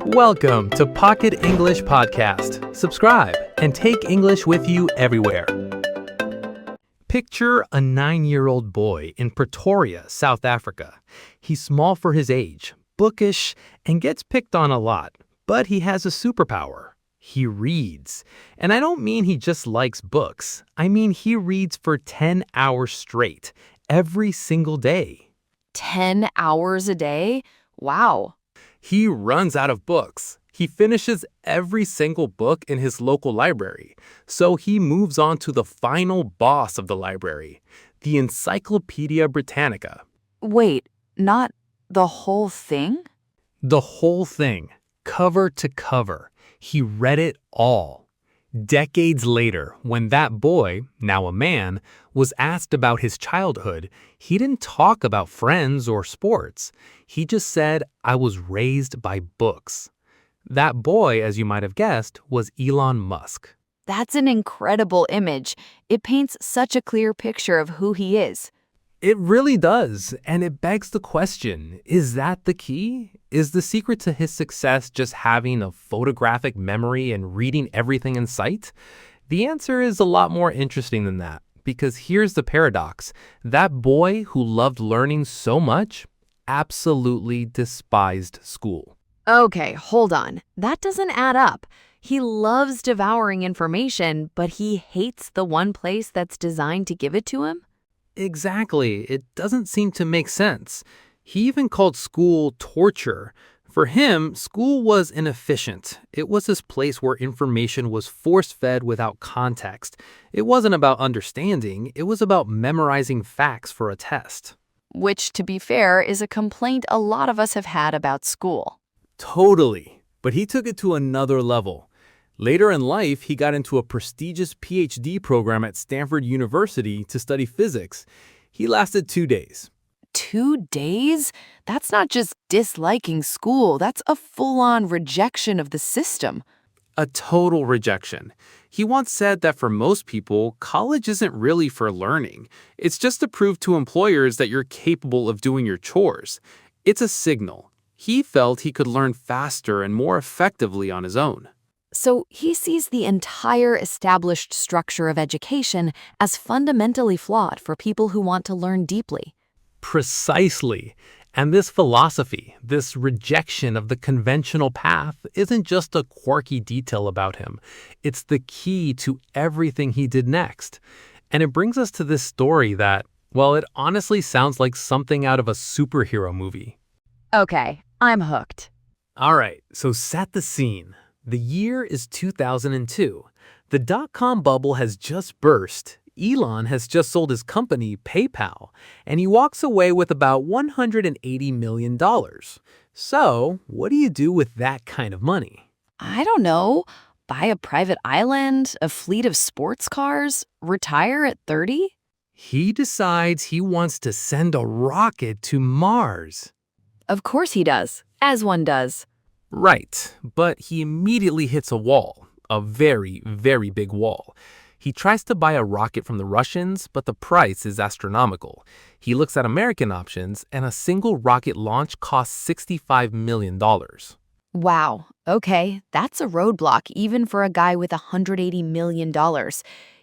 Welcome to Pocket English Podcast. Subscribe and take English with you everywhere. Picture a 9-year-old boy in Pretoria, South Africa. He's small for his age, bookish, and gets picked on a lot. But he has a superpower. He reads. And I don't mean he just likes books. I mean he reads for 10 hours straight, every single day. 10 hours a day? Wow. He runs out of books. He finishes every single book in his local library. So he moves on to the final boss of the library, the Encyclopedia Britannica. Wait, not the whole thing? The whole thing, cover to cover. He read it all. Decades later, when that boy, now a man, was asked about his childhood, he didn't talk about friends or sports. He just said, "I was raised by books." That boy, as you might have guessed, was Elon Musk. That's an incredible image. It paints such a clear picture of who he is. It really does, and it begs the question, is that the key? Is the secret to his success just having a photographic memory and reading everything in sight? The answer is a lot more interesting than that, because here's the paradox. That boy who loved learning so much absolutely despised school. Okay, hold on. That doesn't add up. He loves devouring information, but he hates the one place that's designed to give it to him? Exactly. It doesn't seem to make sense. He even called school torture. For him, school was inefficient. It was this place where information was force-fed without context. It wasn't about understanding. It was about memorizing facts for a test. Which, to be fair, is a complaint a lot of us have had about school. Totally. But he took it to another level. Later in life, he got into a prestigious PhD program at Stanford University to study physics. He lasted 2 days. 2 days? That's not just disliking school. That's a full-on rejection of the system. A total rejection. He once said that for most people, college isn't really for learning. It's just to prove to employers that you're capable of doing your chores. It's a signal. He felt he could learn faster and more effectively on his own. So he sees the entire established structure of education as fundamentally flawed for people who want to learn deeply. Precisely. And this philosophy, this rejection of the conventional path, isn't just a quirky detail about him. It's the key to everything he did next. And it brings us to this story that, well, it honestly sounds like something out of a superhero movie. Okay, I'm hooked. All right, so set the scene. The year is 2002. The dot-com bubble has just burst. Elon has just sold his company, PayPal, and he walks away with about $180 million. So, what do you do with that kind of money? I don't know. Buy a private island, a fleet of sports cars, retire at 30? He decides he wants to send a rocket to Mars. Of course he does, as one does. Right, but he immediately hits a wall, a very, very big wall. He tries to buy a rocket from the Russians, but the price is astronomical. He looks at American options, and a single rocket launch costs $65 million. Wow, okay, that's a roadblock even for a guy with $180 million.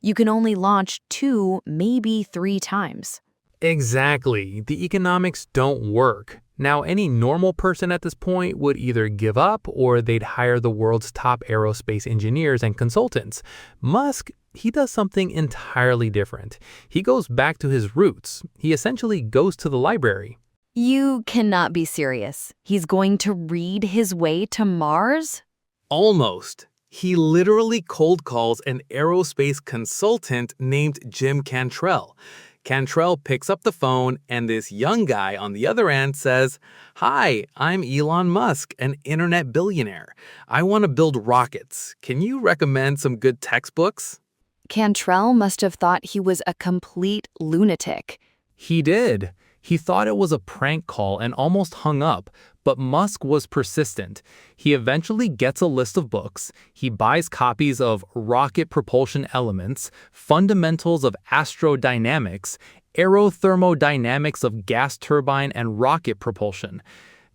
You can only launch 2, maybe 3 times. Exactly. The economics don't work. Now, any normal person at this point would either give up or they'd hire the world's top aerospace engineers and consultants. Musk, he does something entirely different. He goes back to his roots. He essentially goes to the library. You cannot be serious. He's going to read his way to Mars? Almost. He literally cold calls an aerospace consultant named Jim Cantrell. Cantrell picks up the phone, and this young guy on the other end says, "Hi, I'm Elon Musk, an internet billionaire. I want to build rockets. Can you recommend some good textbooks?" Cantrell must have thought he was a complete lunatic. He did. He thought it was a prank call and almost hung up, but Musk was persistent. He eventually gets a list of books. He buys copies of Rocket Propulsion Elements, Fundamentals of Astrodynamics, Aerothermodynamics of Gas Turbine and Rocket Propulsion.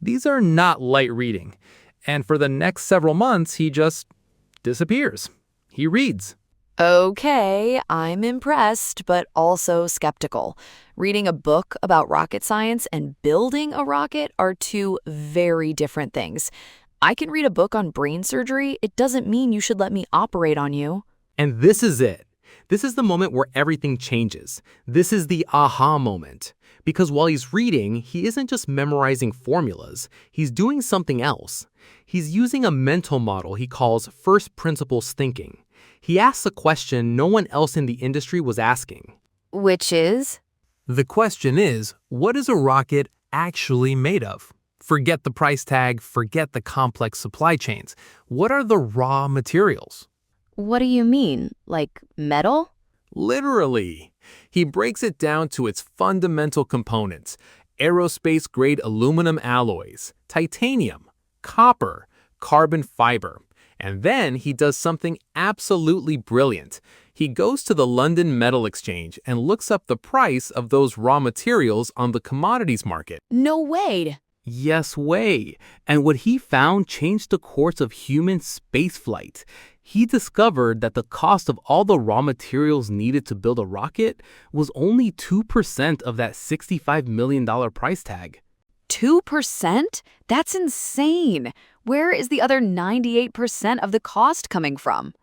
These are not light reading. And for the next several months, he just disappears. He reads. Okay, I'm impressed, but also skeptical. Reading a book about rocket science and building a rocket are two very different things. I can read a book on brain surgery. It doesn't mean you should let me operate on you. And this is it. This is the moment where everything changes. This is the aha moment. Because while he's reading, he isn't just memorizing formulas. He's doing something else. He's using a mental model he calls first principles thinking. He asks a question no one else in the industry was asking. Which is? The question is, what is a rocket actually made of? Forget the price tag, forget the complex supply chains. What are the raw materials? What do you mean? Like metal? Literally. He breaks it down to its fundamental components: aerospace-grade aluminum alloys, titanium, copper, carbon fiber. And then he does something absolutely brilliant. He goes to the London Metal Exchange and looks up the price of those raw materials on the commodities market. No way. Yes way. And what he found changed the course of human spaceflight. He discovered that the cost of all the raw materials needed to build a rocket was only 2% of that $65 million price tag. 2%? That's insane. Where is the other 98% of the cost coming from?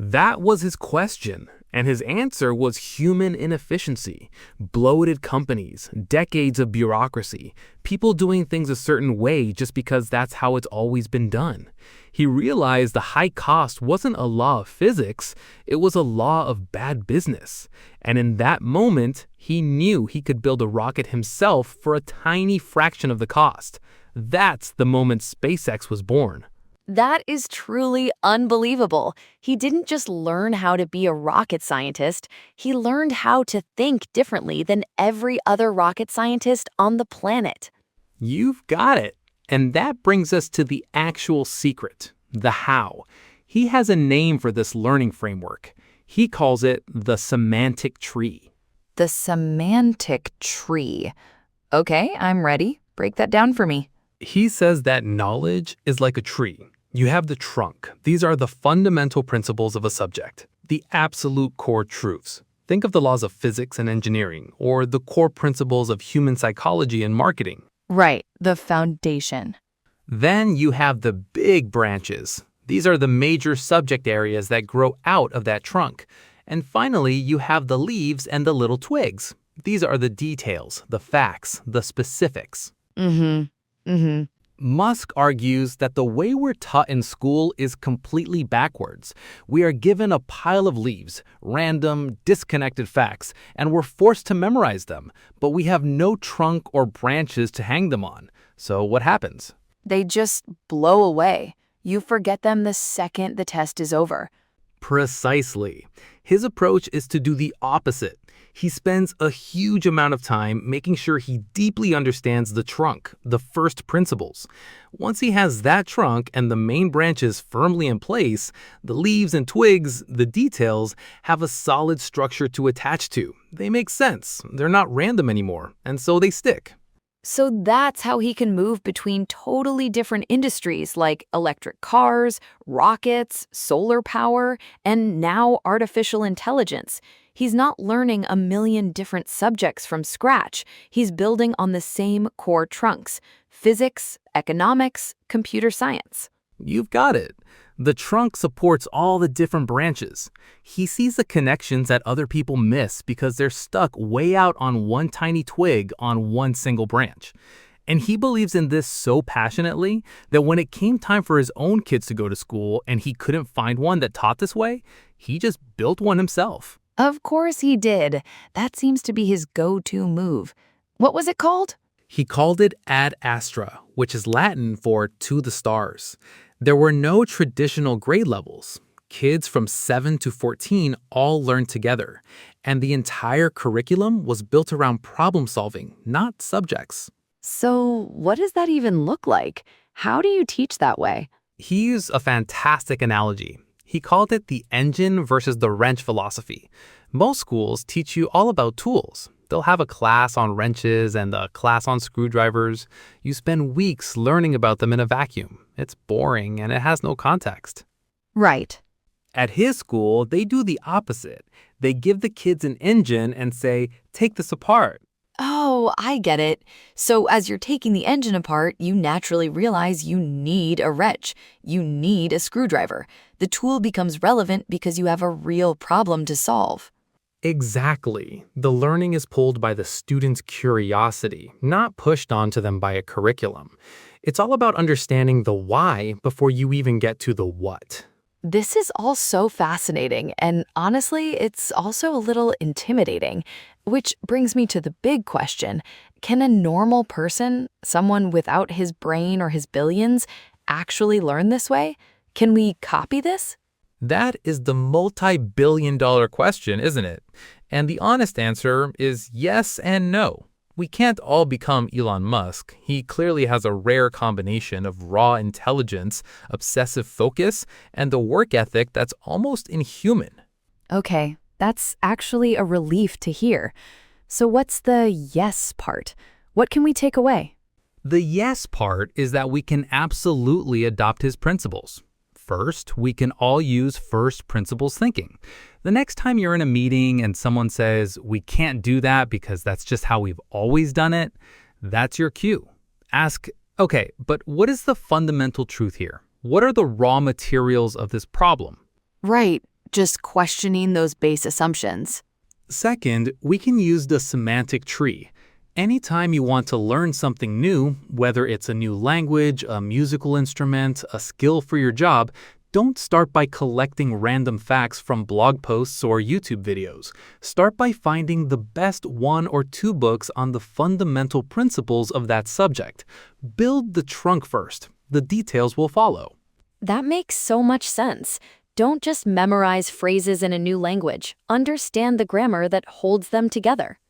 That was his question, and his answer was human inefficiency, bloated companies, decades of bureaucracy, people doing things a certain way just because that's how it's always been done. He realized the high cost wasn't a law of physics, it was a law of bad business. And in that moment, he knew he could build a rocket himself for a tiny fraction of the cost. That's the moment SpaceX was born. That is truly unbelievable. He didn't just learn how to be a rocket scientist, he learned how to think differently than every other rocket scientist on the planet. You've got it. And that brings us to the actual secret, the how. He has a name for this learning framework. He calls it the Semantic Tree. The Semantic Tree. Okay, I'm ready. Break that down for me. He says that knowledge is like a tree. You have the trunk. These are the fundamental principles of a subject, the absolute core truths. Think of the laws of physics and engineering, or the core principles of human psychology and marketing. Right, the foundation. Then you have the big branches. These are the major subject areas that grow out of that trunk. And finally, you have the leaves and the little twigs. These are the details, the facts, the specifics. Musk argues that the way we're taught in school is completely backwards. We are given a pile of leaves, random, disconnected facts, and we're forced to memorize them, but we have no trunk or branches to hang them on. So what happens? They just blow away. You forget them the second the test is over. Precisely. His approach is to do the opposite. He spends a huge amount of time making sure he deeply understands the trunk, the first principles. Once he has that trunk and the main branches firmly in place, the leaves and twigs, the details, have a solid structure to attach to. They make sense. They're not random anymore, and so they stick. So that's how he can move between totally different industries like electric cars, rockets, solar power, and now artificial intelligence. He's not learning a million different subjects from scratch. He's building on the same core trunks: physics, economics, computer science. You've got it. The trunk supports all the different branches. He sees the connections that other people miss because they're stuck way out on one tiny twig on one single branch. And he believes in this so passionately that when it came time for his own kids to go to school and he couldn't find one that taught this way, he just built one himself. Of course he did. That seems to be his go-to move. What was it called? He called it Ad Astra, which is Latin for to the stars. There were no traditional grade levels. Kids from 7 to 14 all learned together, and the entire curriculum was built around problem solving, not subjects. So what does that even look like? How do you teach that way? He used a fantastic analogy. He called it the engine versus the wrench philosophy. Most schools teach you all about tools. They'll have a class on wrenches and a class on screwdrivers. You spend weeks learning about them in a vacuum. It's boring and it has no context. Right. At his school, they do the opposite. They give the kids an engine and say, take this apart. Oh, I get it. So as you're taking the engine apart, you naturally realize you need a wrench. You need a screwdriver. The tool becomes relevant because you have a real problem to solve. Exactly. The learning is pulled by the student's curiosity, not pushed onto them by a curriculum. It's all about understanding the why before you even get to the what. This is all so fascinating, and honestly, it's also a little intimidating. Which brings me to the big question. Can a normal person, someone without his brain or his billions, actually learn this way? Can we copy this? That is the multi-billion-dollar question, isn't it? And the honest answer is yes and no. We can't all become Elon Musk. He clearly has a rare combination of raw intelligence, obsessive focus, and a work ethic that's almost inhuman. Okay, that's actually a relief to hear. So what's the yes part? What can we take away? The yes part is that we can absolutely adopt his principles. First, we can all use first principles thinking. The next time you're in a meeting and someone says, we can't do that because that's just how we've always done it, that's your cue. Ask, okay, but what is the fundamental truth here? What are the raw materials of this problem? Right, just questioning those base assumptions. Second, we can use the semantic tree. Anytime you want to learn something new, whether it's a new language, a musical instrument, a skill for your job, don't start by collecting random facts from blog posts or YouTube videos. Start by finding the best 1 or 2 books on the fundamental principles of that subject. Build the trunk first. The details will follow. That makes so much sense. Don't just memorize phrases in a new language. Understand the grammar that holds them together.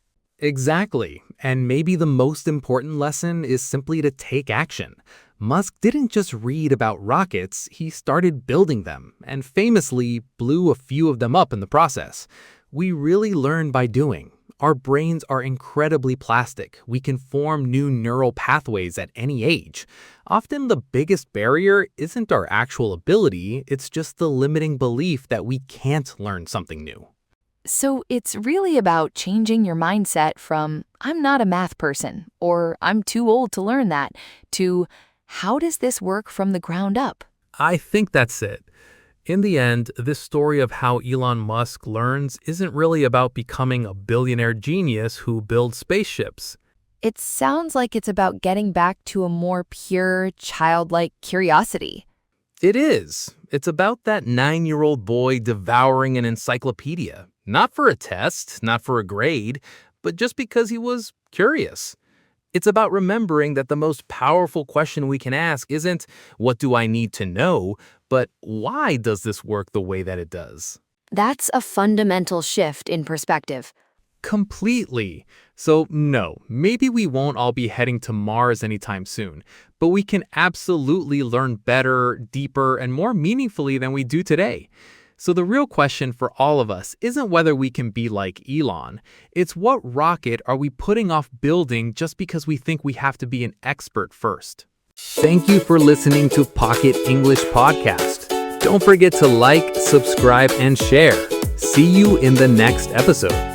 Exactly. And maybe the most important lesson is simply to take action. Musk didn't just read about rockets, he started building them, and famously blew a few of them up in the process. We really learn by doing. Our brains are incredibly plastic. We can form new neural pathways at any age. Often the biggest barrier isn't our actual ability, it's just the limiting belief that we can't learn something new. So it's really about changing your mindset from, I'm not a math person, or I'm too old to learn that, to, how does this work from the ground up? I think that's it. In the end, this story of how Elon Musk learns isn't really about becoming a billionaire genius who builds spaceships. It sounds like it's about getting back to a more pure, childlike curiosity. It is. It's about that 9-year-old boy devouring an encyclopedia. Not for a test, not for a grade, but just because he was curious. It's about remembering that the most powerful question we can ask isn't, what do I need to know, but why does this work the way that it does? That's a fundamental shift in perspective. Completely. So no, maybe we won't all be heading to Mars anytime soon, but we can absolutely learn better, deeper, and more meaningfully than we do today. So the real question for all of us isn't whether we can be like Elon. It's what rocket are we putting off building just because we think we have to be an expert first? Thank you for listening to Pocket English Podcast. Don't forget to like, subscribe, and share. See you in the next episode.